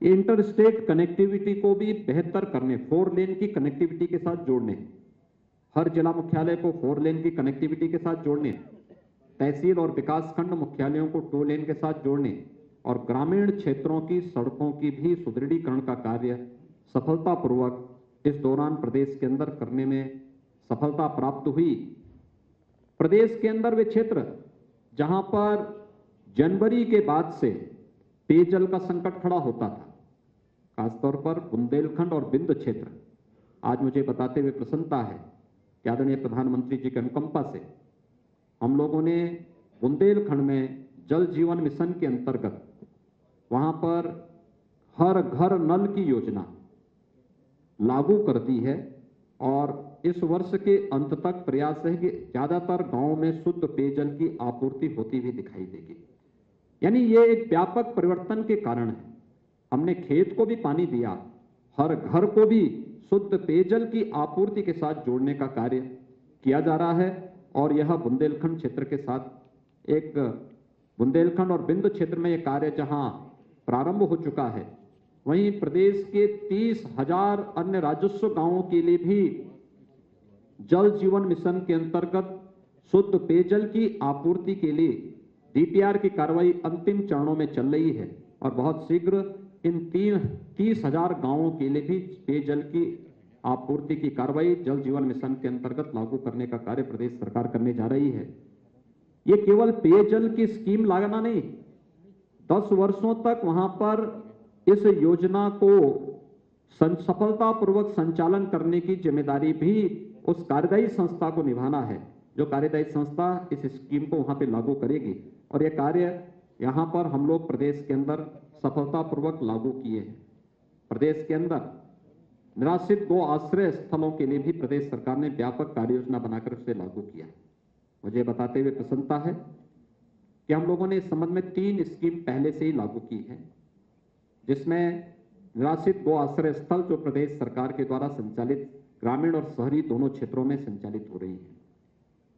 Inter state connectivity को भी बेहतर करने, 4 लेन की कनेक्टिविटी के साथ जोड़ने, हर जिला मुख्यालय को 4 लेन की कनेक्टिविटी के साथ जोड़ने, तहसील और विकासखंड मुख्यालयों को 2 लेन के साथ जोड़ने और ग्रामीण क्षेत्रों की सड़कों की भी सुदृढ़ीकरण का कार्य सफलतापूर्वक इस दौरान प्रदेश के अंदर करने में सफलता प्राप्त हुई। प्रदेश के अंदर वे क्षेत्र जहां पर जनवरी के बाद से पेयजल का संकट खड़ा होता था, खासतौर पर बुंदेलखंड और बिंद क्षेत्र, आज मुझे बताते हुए प्रसन्नता है कि आदरणीय प्रधानमंत्री जी के अनुकंपा से हम लोगों ने बुंदेलखंड में जल जीवन मिशन के अंतर्गत वहां पर हर घर नल की योजना लागू कर दी है और इस वर्ष के अंत तक प्रयास है कि ज्यादातर गांवों में शुद्ध पेयजल की आपूर्ति होती हुई दिखाई देगी। यानी ये एक व्यापक परिवर्तन के कारण है। हमने खेत को भी पानी दिया, हर घर को भी शुद्ध पेयजल की आपूर्ति के साथ जोड़ने का कार्य किया जा रहा है और यह बुंदेलखंड क्षेत्र के साथ एक बुंदेलखंड और बिंद क्षेत्र में यह कार्य जहां प्रारंभ हो चुका है, वहीं प्रदेश के 30,000 अन्य राजस्व गांवों के लिए भी जल जीवन मिशन के अंतर्गत शुद्ध पेयजल की आपूर्ति के लिए डीपीआर की कार्रवाई अंतिम चरणों में चल रही है और बहुत शीघ्र इन 30,000 गांवों के लिए भी पेयजल की आपूर्ति की कार्रवाई जल जीवन मिशन के अंतर्गत लागू करने का कार्य प्रदेश सरकार करने जा रही है। ये केवल पेयजल की स्कीम लाना नहीं, 10 वर्षों तक वहां पर इस योजना को सफलतापूर्वक संचालन करने की जिम्मेदारी भी उस कार्यदायी संस्था को निभाना है, जो कार्यदायी संस्था इस स्कीम को वहां पे लागू करेगी और यह कार्य यहां पर हम लोग प्रदेश के अंदर सफलतापूर्वक लागू किए हैं। प्रदेश के अंदर निराश्रित गो आश्रय स्थलों के लिए भी प्रदेश सरकार ने व्यापक कार्य योजना बनाकर उसे लागू किया। मुझे बताते हुए प्रसन्नता है कि हम लोगों ने इस संबंध में 3 स्कीम पहले से ही लागू की है, जिसमें निराश्रित गो आश्रय स्थल जो प्रदेश सरकार के द्वारा संचालित ग्रामीण और शहरी दोनों क्षेत्रों में संचालित हो रही है,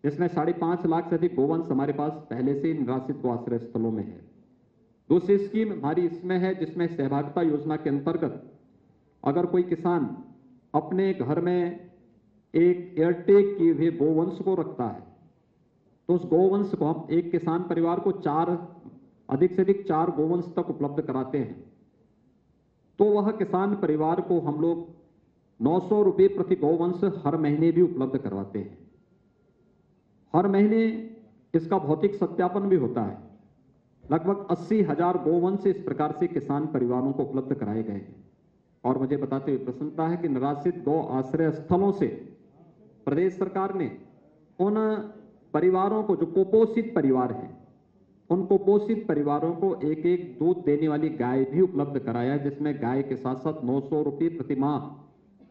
जिसमें 5.5 लाख से अधिक गोवंश हमारे पास पहले से निराश्रित गो आश्रय स्थलों में है। दूसरी स्कीम हमारी इसमें है जिसमें सहभागिता योजना के अंतर्गत अगर कोई किसान अपने घर में एक एयरटेक किए हुए गोवंश को रखता है तो उस गोवंश को हम एक किसान परिवार को अधिक से अधिक 4 गोवंश तक उपलब्ध कराते हैं, तो वह किसान परिवार को हम लोग 900 रुपये प्रति गोवंश हर महीने भी उपलब्ध करवाते हैं। हर महीने इसका भौतिक सत्यापन भी होता है। लगभग 80,000 गोवंश इस प्रकार से किसान परिवारों को उपलब्ध कराए गए हैं और मुझे बताते हुए प्रसन्नता है कि निराश्रित गौ आश्रय स्थलों से प्रदेश सरकार ने उन परिवारों को जो कुपोषित परिवार हैं, उन कुपोषित परिवारों को एक दूध देने वाली गाय भी उपलब्ध कराया, जिसमें गाय के साथ साथ 900 रुपये प्रति माह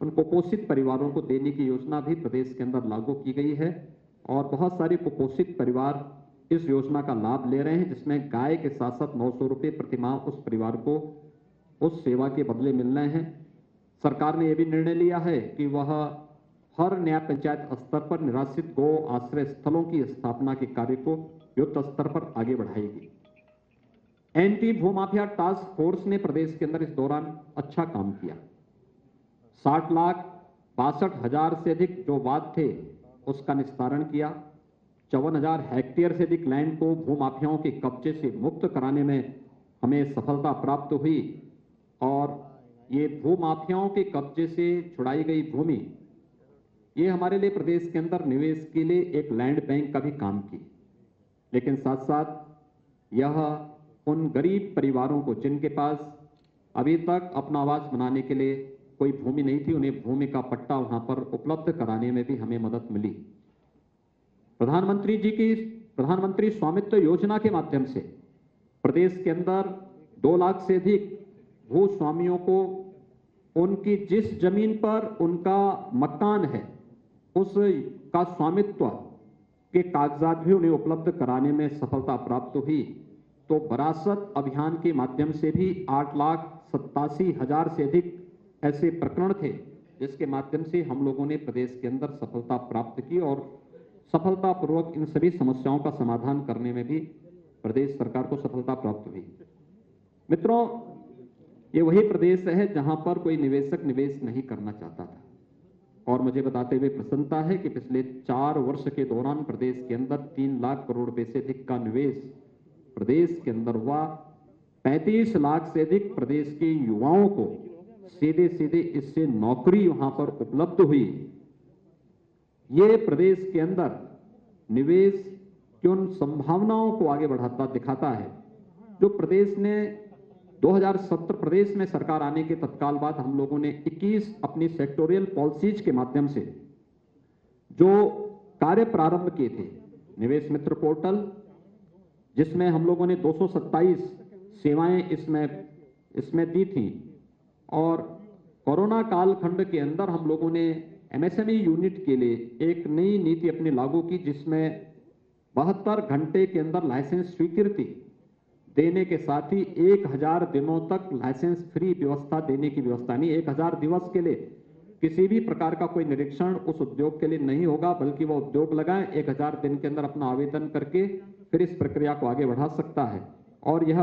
उन कुपोषित परिवारों को देने की योजना भी प्रदेश के अंदर लागू की गई है और बहुत सारे कुपोषित परिवार इस योजना का लाभ ले रहे हैं, जिसमें गाय के साथ साथ 900 रुपये प्रति माह उस परिवार को उस सेवा के बदले मिल रहे हैं। सरकार ने यह भी निर्णय लिया है कि वह हर न्याय पंचायत स्तर पर निराश्रित गो आश्रय स्थलों की स्थापना के कार्य को युद्ध स्तर पर आगे बढ़ाएगी। एंटी भूमाफिया टास्क फोर्स ने प्रदेश के अंदर इस दौरान अच्छा काम किया। 60,62,000 से अधिक जो वाद थे उसका निस्तारण किया। 54,000 हेक्टेयर से अधिक लैंड को भूमाफियाओं के कब्जे से मुक्त कराने में हमें सफलता प्राप्त हुई और ये भूमाफियाओं के कब्जे से छुड़ाई गई भूमि ये हमारे लिए प्रदेश के अंदर निवेश के लिए एक लैंड बैंक का भी काम की, लेकिन साथ साथ यह उन गरीब परिवारों को जिनके पास अभी तक अपना आवास बनाने के लिए कोई भूमि नहीं थी, उन्हें भूमि का पट्टा वहां पर उपलब्ध कराने में भी हमें मदद मिली। प्रधानमंत्री स्वामित्व योजना के माध्यम से प्रदेश के अंदर 2 लाख से अधिक भू स्वामियों को उनकी जिस जमीन पर उनका मकान है उसका स्वामित्व के कागजात भी उन्हें उपलब्ध कराने में सफलता प्राप्त हुई। तो विरासत अभियान के माध्यम से भी 8,87,000 से अधिक ऐसे प्रकरण थे जिसके माध्यम से हम लोगों ने प्रदेश के अंदर सफलता प्राप्त की और सफलतापूर्वक इन सभी समस्याओं का समाधान करने में भी प्रदेश सरकार को सफलता प्राप्त हुई। मित्रों, ये वही प्रदेश है जहां पर कोई निवेशक निवेश नहीं करना चाहता था। और मुझे बताते हुए प्रसन्नता है कि पिछले 4 वर्ष के दौरान प्रदेश के अंदर 3 लाख करोड़ रुपए से अधिक का निवेश प्रदेश के अंदर हुआ। 35 लाख से अधिक प्रदेश के युवाओं को सीधे सीधे इससे नौकरी वहां पर उपलब्ध हुई। ये प्रदेश के अंदर निवेश की उन संभावनाओं को आगे बढ़ाता दिखाता है जो प्रदेश ने 2017 प्रदेश में सरकार आने के तत्काल बाद हम लोगों ने 21 अपनी सेक्टोरियल पॉलिसीज के माध्यम से जो कार्य प्रारंभ किए थे। निवेश मित्र पोर्टल, जिसमें हम लोगों ने 227 सेवाएं इसमें दी थी, और कोरोना कालखंड के अंदर हम लोगों ने एमएसएमई यूनिट के लिए एक नई नीति अपनी लागू की, जिसमें 72 घंटे के अंदर लाइसेंस स्वीकृति देने के साथ ही 1000 दिनों तक लाइसेंस फ्री व्यवस्था देने की व्यवस्था। नहीं, 1000 दिवस के लिए किसी भी प्रकार का कोई निरीक्षण उस उद्योग के लिए नहीं होगा, बल्कि वो उद्योग लगाए 1000 दिन के अंदर अपना आवेदन करके फिर इस प्रक्रिया को आगे बढ़ा सकता है। और यह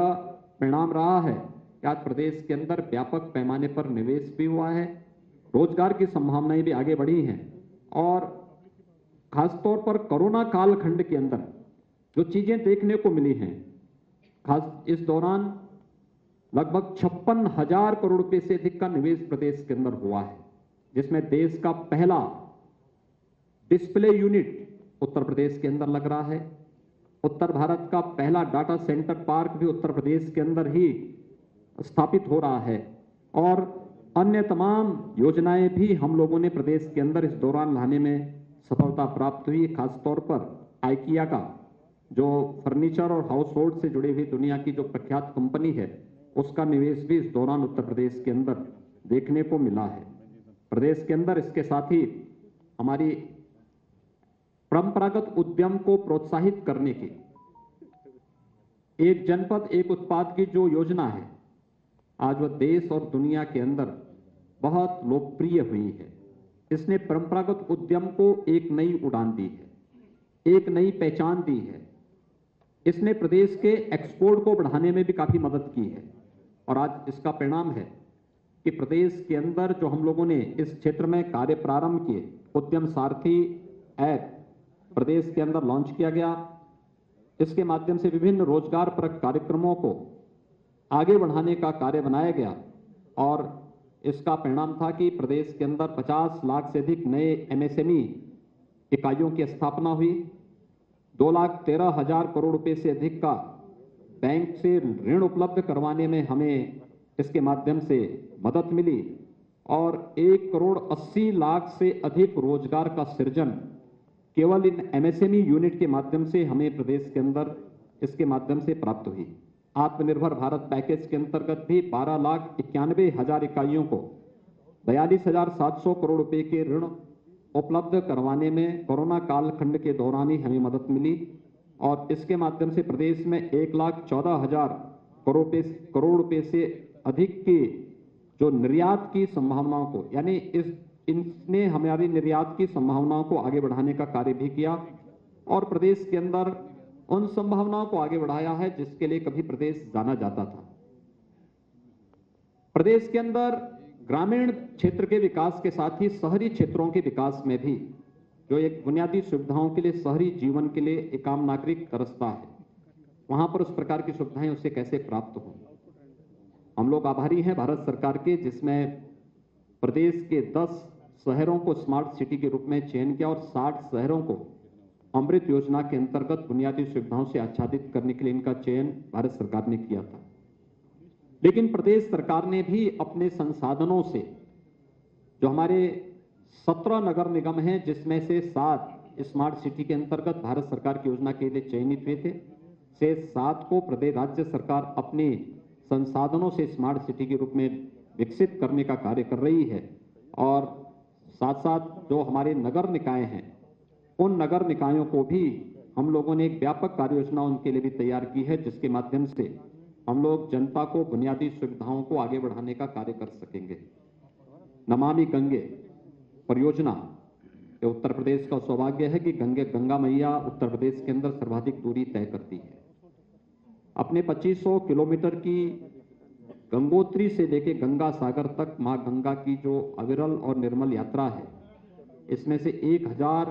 परिणाम रहा है कि आज प्रदेश के अंदर व्यापक पैमाने पर निवेश भी हुआ है, रोजगार की संभावनाएं भी आगे बढ़ी हैं। और खासतौर पर कोरोना कालखंड के अंदर जो चीजें देखने को मिली हैं, खास इस दौरान लगभग 56,000 करोड़ रुपए से अधिक का निवेश प्रदेश के अंदर हुआ है, जिसमें देश का पहला डिस्प्ले यूनिट उत्तर प्रदेश के अंदर लग रहा है। उत्तर भारत का पहला डाटा सेंटर पार्क भी उत्तर प्रदेश के अंदर ही स्थापित हो रहा है, और अन्य तमाम योजनाएं भी हम लोगों ने प्रदेश के अंदर इस दौरान लाने में सफलता प्राप्त हुई। खासतौर पर आइकिया का जो फर्नीचर और हाउस होल्ड से जुड़ी हुई दुनिया की जो प्रख्यात कंपनी है, उसका निवेश भी इस दौरान उत्तर प्रदेश के अंदर देखने को मिला है। प्रदेश के अंदर इसके साथ ही हमारी परंपरागत उद्यम को प्रोत्साहित करने की एक जनपद एक उत्पाद की जो योजना है, आज वह देश और दुनिया के अंदर बहुत लोकप्रिय हुई है। इसने परंपरागत उद्यम को एक नई उड़ान दी है, एक नई पहचान दी है। इसने प्रदेश के एक्सपोर्ट को बढ़ाने में भी काफी मदद की है, और आज इसका परिणाम है कि प्रदेश के अंदर जो हम लोगों ने इस क्षेत्र में कार्य प्रारंभ किए, उद्यम सारथी ऐप प्रदेश के अंदर लॉन्च किया गया। इसके माध्यम से विभिन्न रोजगार परक कार्यक्रमों को आगे बढ़ाने का कार्य बनाया गया, और इसका परिणाम था कि प्रदेश के अंदर 50 लाख से अधिक नए एमएसएमई इकाइयों की स्थापना हुई। 2,13,000 करोड़ रुपए से अधिक का बैंक से ऋण उपलब्ध करवाने में हमें इसके माध्यम से मदद मिली, और 1,80,00,000 से अधिक रोजगार का सृजन केवल इन एमएसएमई यूनिट के माध्यम से हमें प्रदेश के अंदर इसके माध्यम से प्राप्त हुई। आत्मनिर्भर भारत पैकेज के अंतर्गत भी 12,91,000 इकाइयों को 42,700 करोड़ रुपए के ऋण उपलब्ध करवाने में कोरोना कालखंड के दौरान ही हमें मदद मिली, और इसके माध्यम से प्रदेश में 1,14,000 करोड़ रुपए से अधिक की जो निर्यात की संभावनाओं को, यानी इसने हमारी निर्यात की संभावनाओं को आगे बढ़ाने का कार्य भी किया, और प्रदेश के अंदर उन संभावनाओं को आगे बढ़ाया है जिसके लिए कभी प्रदेश जाना जाता था। प्रदेश के अंदर ग्रामीण क्षेत्र के विकास के साथ ही शहरी क्षेत्रों के विकास में भी जो एक बुनियादी सुविधाओं के लिए, शहरी जीवन के लिए एक आम नागरिक तरसता है, वहां पर उस प्रकार की सुविधाएं उसे कैसे प्राप्त हो। हम लोग आभारी हैं भारत सरकार के, जिसमें प्रदेश के 10 शहरों को स्मार्ट सिटी के रूप में चयन किया, और 60 शहरों को अमृत योजना के अंतर्गत बुनियादी सुविधाओं से आच्छादित करने के लिए इनका चयन भारत सरकार ने किया था। लेकिन प्रदेश सरकार ने भी अपने संसाधनों से, जो हमारे 17 नगर निगम हैं, जिसमें से 7 स्मार्ट सिटी के अंतर्गत भारत सरकार की योजना के लिए चयनित हुए थे, से 7 को प्रदेश राज्य सरकार अपने संसाधनों से स्मार्ट सिटी के रूप में विकसित करने का कार्य कर रही है। और साथ साथ जो हमारे नगर निकाय हैं, उन नगर निकायों को भी हम लोगों ने एक व्यापक कार्य योजना उनके लिए भी तैयार की है, जिसके माध्यम से हम लोग जनता को बुनियादी सुविधाओं को आगे बढ़ाने का कार्य कर सकेंगे। नमामि गंगे परियोजना, ये उत्तर प्रदेश का सौभाग्य है कि गंगा मैया उत्तर प्रदेश के अंदर सर्वाधिक दूरी तय करती है। अपने 2500 किलोमीटर की गंगोत्री से लेके गंगा सागर तक मां गंगा की जो अविरल और निर्मल यात्रा है, इसमें से 1000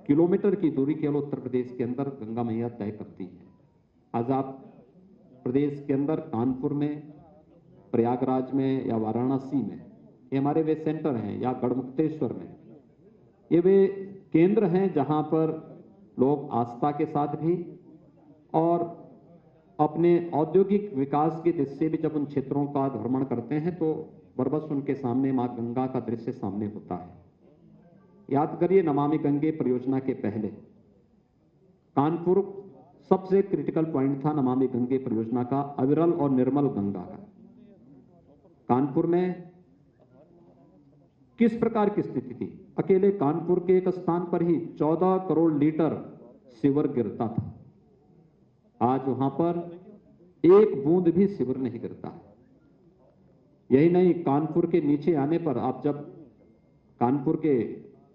किलोमीटर की दूरी केवल उत्तर प्रदेश के अंदर गंगा मैया तय करती है। आज आप प्रदेश के अंदर कानपुर में, प्रयागराज में या वाराणसी में, ये हमारे वे सेंटर हैं, या गढ़मुक्तेश्वर में, ये वे केंद्र हैं जहां पर लोग आस्था के साथ भी और अपने औद्योगिक विकास की दृष्टि से भी जब उन क्षेत्रों का भ्रमण करते हैं तो बरबस उनके सामने मां गंगा का दृश्य सामने होता है। याद करिए, नमामि गंगे परियोजना के पहले कानपुर सबसे क्रिटिकल पॉइंट था नमामि गंगे परियोजना का, अविरल और निर्मल गंगा का। कानपुर में किस प्रकार की स्थिति थी? अकेले कानपुर के एक स्थान पर ही 14 करोड़ लीटर सीवर गिरता था। आज वहां पर एक बूंद भी सीवर नहीं गिरता है। यही नहीं, कानपुर के नीचे आने पर, आप जब कानपुर के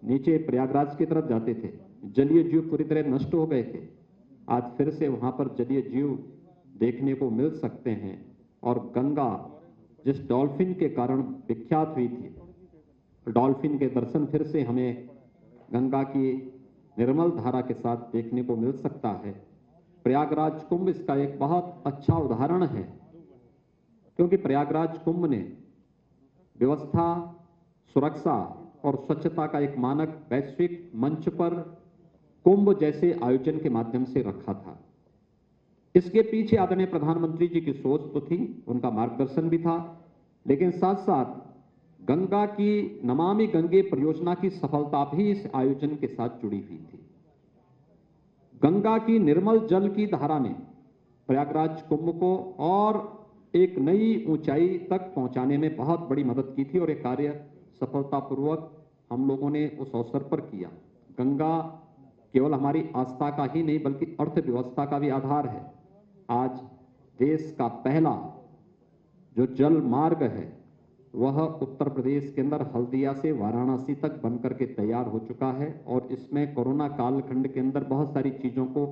नीचे प्रयागराज की तरफ जाते थे, जलीय जीव पूरी तरह नष्ट हो गए थे। आज फिर से वहां पर जलीय जीव देखने को मिल सकते हैं और गंगा जिस डॉल्फिन के कारण विख्यात हुई थी, डॉल्फिन के दर्शन फिर से हमें गंगा की निर्मल धारा के साथ देखने को मिल सकता है। प्रयागराज कुंभ इसका एक बहुत अच्छा उदाहरण है, क्योंकि प्रयागराज कुंभ ने व्यवस्था, सुरक्षा और स्वच्छता का एक मानक वैश्विक मंच पर कुंभ जैसे आयोजन के माध्यम से रखा था। इसके पीछे आदरणीय प्रधानमंत्री जी की सोच तो थी, उनका मार्गदर्शन भी था, लेकिन साथ साथ गंगा की नमामि गंगे परियोजना की सफलता भी इस आयोजन के साथ जुड़ी हुई थी। गंगा की निर्मल जल की धारा ने प्रयागराज कुंभ को और एक नई ऊंचाई तक पहुंचाने में बहुत बड़ी मदद की थी और ये कार्य सफलतापूर्वक हम लोगों ने उस अवसर पर किया। गंगा केवल हमारी आस्था का ही नहीं बल्कि अर्थव्यवस्था का भी आधार है। आज देश का पहला जो जल मार्ग है वह उत्तर प्रदेश के अंदर हल्दिया से वाराणसी तक बनकर के तैयार हो चुका है और इसमें कोरोना कालखंड के अंदर बहुत सारी चीजों को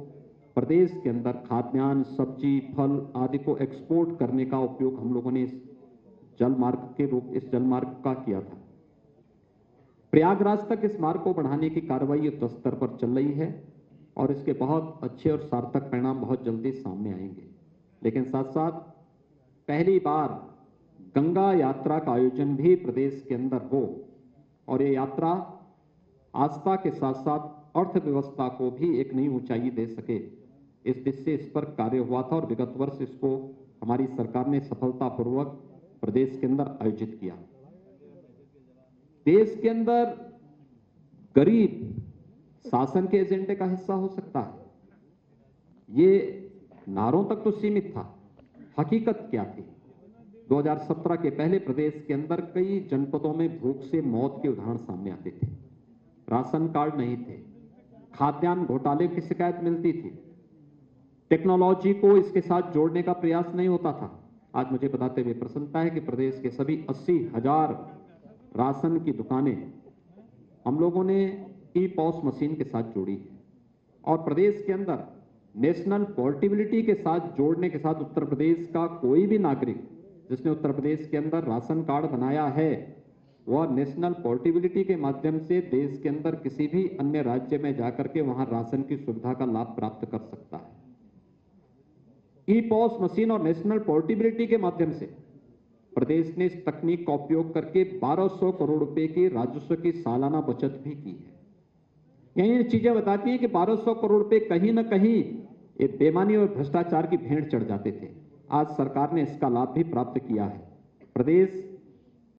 प्रदेश के अंदर खाद्यान्न, सब्जी, फल आदि को एक्सपोर्ट करने का उपयोग हम लोगों ने इस जल मार्ग का किया था। प्रयागराज तक इस मार्ग को बढ़ाने की कार्रवाई युद्ध स्तर पर चल रही है और इसके बहुत अच्छे और सार्थक परिणाम बहुत जल्दी सामने आएंगे। लेकिन साथ साथ पहली बार गंगा यात्रा का आयोजन भी प्रदेश के अंदर हो और ये यात्रा आस्था के साथ साथ अर्थव्यवस्था को भी एक नई ऊंचाई दे सके, इस दृष्टि से इस पर कार्य हुआ था और विगत वर्ष इसको हमारी सरकार ने सफलतापूर्वक प्रदेश के अंदर आयोजित किया। देश के अंदर गरीब शासन के एजेंडे का हिस्सा हो सकता है, ये नारों तक तो सीमित था। हकीकत क्या थी? 2017 के पहले प्रदेश के अंदर कई जनपदों में भूख से मौत के उदाहरण सामने आते थे। राशन कार्ड नहीं थे, खाद्यान्न घोटाले की शिकायत मिलती थी, टेक्नोलॉजी को इसके साथ जोड़ने का प्रयास नहीं होता था। आज मुझे बताते हुए प्रसन्नता है कि प्रदेश के सभी 80,000 राशन की दुकानें हम लोगों ने ई-पॉस मशीन के साथ जोड़ी है और प्रदेश के अंदर नेशनल पोर्टेबिलिटी के साथ जोड़ने के साथ उत्तर प्रदेश का कोई भी नागरिक जिसने उत्तर प्रदेश के अंदर राशन कार्ड बनाया है वह नेशनल पोर्टेबिलिटी के माध्यम से देश के अंदर किसी भी अन्य राज्य में जाकर के वहां राशन की सुविधा का लाभ प्राप्त कर सकता है। ई-पॉस मशीन और नेशनल पोर्टेबिलिटी के माध्यम से प्रदेश ने इस तकनीक का उपयोग करके 1200 करोड़ रुपए की राजस्व की सालाना बचत भी की है। यही चीजें बताती हैं कि 1200 करोड़ रुपए कहीं ना कहीं ये बेईमानी और भ्रष्टाचार की भेंट चढ़ जाते थे। आज सरकार ने इसका लाभ भी प्राप्त किया है। प्रदेश